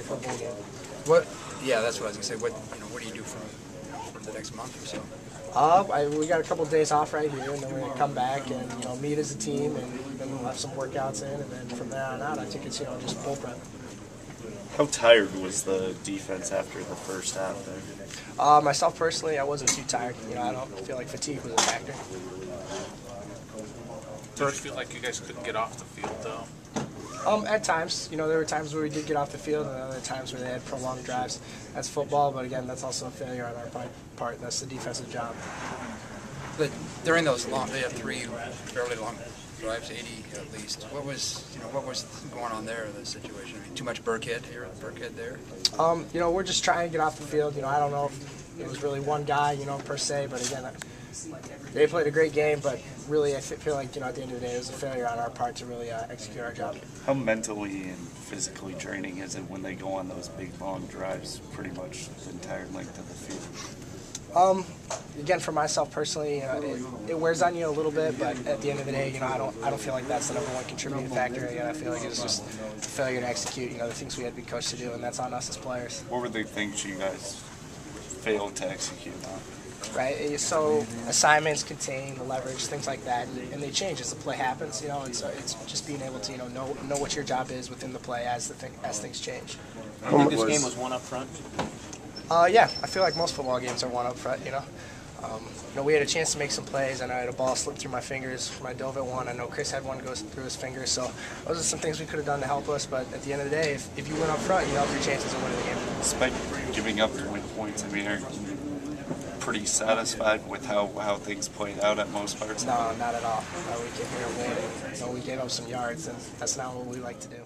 for a bowl game. What? Yeah, that's what I was gonna say. What do you do for the next month or so? We got a couple of days off right here, and then we're gonna come back and meet as a team, and then we'll have some workouts in, and then from there on out, I think it's just bowl prep. How tired was the defense after the first half there? Myself personally, I wasn't too tired. I don't feel like fatigue was a factor. Did you feel like you guys couldn't get off the field though? At times, there were times where we did get off the field, and other times where they had prolonged drives. That's football, but again, that's also a failure on our part. That's the defensive job. But during those they have 3 fairly long drives, 80 at least. What was going on there? The situation. I mean, too much Burkhead here, Burkhead there. We're just trying to get off the field. I don't know if it was really one guy, per se, but again, they played a great game, but really I feel like, at the end of the day, it was a failure on our part to really execute our job. How mentally and physically draining is it when they go on those big, long drives pretty much the entire length of the field? Again, for myself personally, it wears on you a little bit, but at the end of the day, I don't feel like that's the number one contributing factor. Again, I feel like it's just a failure to execute, the things we had to be coached to do, and that's on us as players. What were the things you guys failed to execute on? Right, so assignments contain the leverage, things like that, and they change as the play happens. It's just being able to know what your job is within the play as things change. I think this game was one up front. Yeah, I feel like most football games are one up front. We had a chance to make some plays, and I had a ball slip through my fingers when I dove at one. I know Chris had one go through his fingers, so those are some things we could have done to help us. But at the end of the day, if you win up front, you have your chances of winning the game. Despite giving up 20 points, are you pretty satisfied with how things played out at most parts? No, not at all. We came here and win. We gave up some yards, and that's not what we like to do.